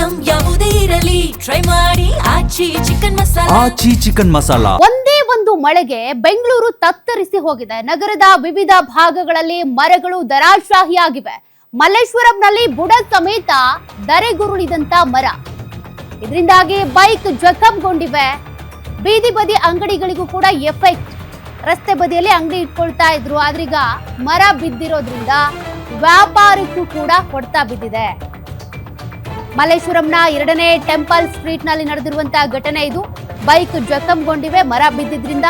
Item ಯಾವುದೇ ಇರಲಿ try ಮಾಡಿ ಆಚಿ ಚಿಕನ್ ಮಸಾಲಾ. ಒಂದೇ ಒಂದು ಮಳೆಗೆ ಬೆಂಗಳೂರು ತತ್ತರಿಸಿ ಹೋಗಿದೆ. ನಗರದ ವಿವಿಧ ಭಾಗಗಳಲ್ಲಿ ಮರಗಳು ದರಾಶಾಹಿಯಾಗಿವೆ. ಮಲ್ಲೇಶ್ವರಂನಲ್ಲಿ ಬುಡ ಸಮೇತ ಧರೆಗುರುಳಿದಂತ ಮರ. ಇದರಿಂದಾಗಿ ಬೈಕ್ ಜಖಂಗೊಂಡಿವೆ. ಬೀದಿ ಬದಿ ಅಂಗಡಿಗಳಿಗೂ ಕೂಡ ಎಫೆಕ್ಟ್. ರಸ್ತೆ ಬದಿಯಲ್ಲಿ ಅಂಗಡಿ ಇಟ್ಕೊಳ್ತಾ ಇದ್ರು, ಆದ್ರೀಗ ಮರ ಬಿದ್ದಿರೋದ್ರಿಂದ ವ್ಯಾಪಾರಕ್ಕೂ ಕೂಡ ಹೊಡೆತ ಬಿದ್ದಿದೆ. ಮಲ್ಲೇಶ್ವರಂನ 2ನೇ ಟೆಂಪಲ್ ಸ್ಟ್ರೀಟ್ ನಲ್ಲಿ ನಡೆದಿರುವಂತಹ ಘಟನೆ ಇದು. ಬೈಕ್ ಜಖಂಗೊಂಡಿವೆ ಮರ ಬಿದ್ದಿದ್ರಿಂದ.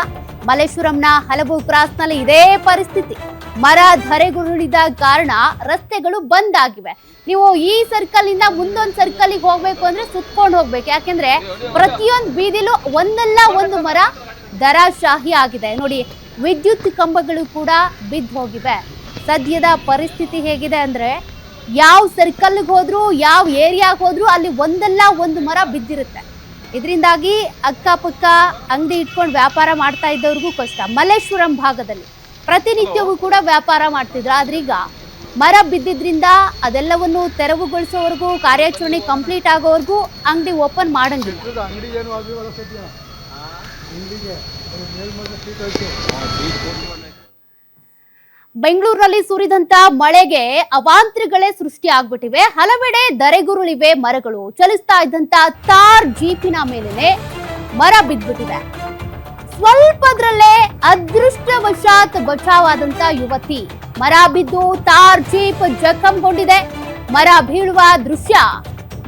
ಮಲ್ಲೇಶ್ವರಂನ ಹಲವು ಕ್ರಾಸ್ ನಲ್ಲಿ ಇದೇ ಪರಿಸ್ಥಿತಿ. ಮರ ಧರೆಗುರುಳಿದ ಕಾರಣ ರಸ್ತೆಗಳು ಬಂದ್ ಆಗಿವೆ. ನೀವು ಈ ಸರ್ಕಲ್ ಇಂದ ಮುಂದೊಂದು ಸರ್ಕಲ್ ಗೆ ಹೋಗ್ಬೇಕು ಅಂದ್ರೆ ಸುತ್ಕೊಂಡು ಹೋಗ್ಬೇಕು. ಯಾಕೆಂದ್ರೆ ಪ್ರತಿಯೊಂದು ಬೀದಿಲೂ ಒಂದಲ್ಲ ಒಂದು ಮರ ದರಾಶಾಹಿ ಆಗಿದೆ. ನೋಡಿ, ವಿದ್ಯುತ್ ಕಂಬಗಳು ಕೂಡ ಬಿದ್ದು ಹೋಗಿವೆ. ಸದ್ಯದ ಪರಿಸ್ಥಿತಿ ಹೇಗಿದೆ ಅಂದ್ರೆ, ಯಾವ ಸರ್ಕಲ್ಗೆ ಹೋದ್ರು, ಯಾವ ಏರಿಯಾಗೆ ಹೋದ್ರು ಅಲ್ಲಿ ಒಂದಲ್ಲ ಒಂದು ಮರ ಬಿದ್ದಿರುತ್ತೆ. ಇದರಿಂದಾಗಿ ಅಕ್ಕಪಕ್ಕ ಅಂಗಡಿ ಇಟ್ಕೊಂಡು ವ್ಯಾಪಾರ ಮಾಡ್ತಾ ಇದ್ದವ್ರಿಗೂ ಕಷ್ಟ. ಮಲ್ಲೇಶ್ವರಂ ಭಾಗದಲ್ಲಿ ಪ್ರತಿನಿತ್ಯವೂ ಕೂಡ ವ್ಯಾಪಾರ ಮಾಡ್ತಿದ್ರು, ಆದ್ರೀಗ ಮರ ಬಿದ್ದಿದ್ರಿಂದ ಅದೆಲ್ಲವನ್ನು ತೆರವುಗೊಳಿಸೋವರೆಗೂ, ಕಾರ್ಯಾಚರಣೆ ಕಂಪ್ಲೀಟ್ ಆಗೋವರೆಗೂ ಅಂಗಡಿ ಓಪನ್ ಮಾಡಂಗಿಲ್ಲ. ಬೆಂಗಳೂರಿನಲ್ಲಿ ಸುರಿದಂತ ಮಳೆಗೆ ಅವಾಂತರಗಳೇ ಸೃಷ್ಟಿ ಆಗ್ಬಿಟ್ಟಿವೆ. ಹಲವೆಡೆ ಧರೆಗುರುಳಿವೆ ಮರಗಳು. ಚಲಿಸ್ತಾ ಇದ್ದಂತ ತಾರ್ ಜೀಪಿನ ಮೇಲೆನೆ ಮರ ಬಿದ್ದ್ಬಿಟ್ಟಿದೆ. ಸ್ವಲ್ಪದ್ರಲ್ಲೇ ಅದೃಷ್ಟವಶಾತ್ ಬಚಾವಾದಂತ ಯುವತಿ. ಮರ ಬಿದ್ದು ತಾರ್ ಜೀಪ್ ಜಖಂಗೊಂಡಿದೆ. ಮರ ಬೀಳುವ ದೃಶ್ಯ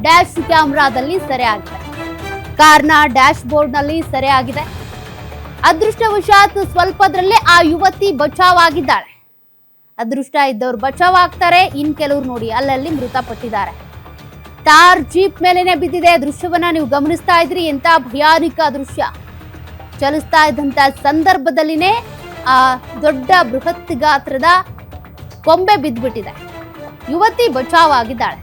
ಡ್ಯಾಶ್ ಕ್ಯಾಮೆರಾದಲ್ಲಿ ಸೆರೆ ಆಗಿದೆ. ಕಾರ್ನ ಡ್ಯಾಶ್ ಬೋರ್ಡ್ ನಲ್ಲಿ ಸೆರೆ ಆಗಿದೆ. ಅದೃಷ್ಟವಶಾತ್ ಸ್ವಲ್ಪದ್ರಲ್ಲೇ ಆ ಯುವತಿ ಬಚಾವಾಗಿದ್ದಾಳೆ. ಅದೃಷ್ಟ ಇದ್ದವ್ರು ಬಚಾವ್ ಆಗ್ತಾರೆ, ಇನ್ ಕೆಲವ್ರು ನೋಡಿ ಅಲ್ಲಲ್ಲಿ ಮೃತಪಟ್ಟಿದ್ದಾರೆ. ತಾರ್ ಜೀಪ್ ಮೇಲೆನೆ ಬಿದ್ದಿದೆ. ದೃಶ್ಯವನ್ನ ನೀವು ಗಮನಿಸ್ತಾ ಇದ್ರಿ. ಎಂತ ಭಯಾನಕ ದೃಶ್ಯ. ಚಲಿಸ್ತಾ ಇದ್ದಂತ ಸಂದರ್ಭದಲ್ಲಿನೇ ಆ ದೊಡ್ಡ ಬೃಹತ್ ಗಾತ್ರದ ಕೊಂಬೆ ಬಿದ್ದ್ಬಿಟ್ಟಿದೆ. ಯುವತಿ ಬಚಾವ್ ಆಗಿದ್ದಾಳೆ.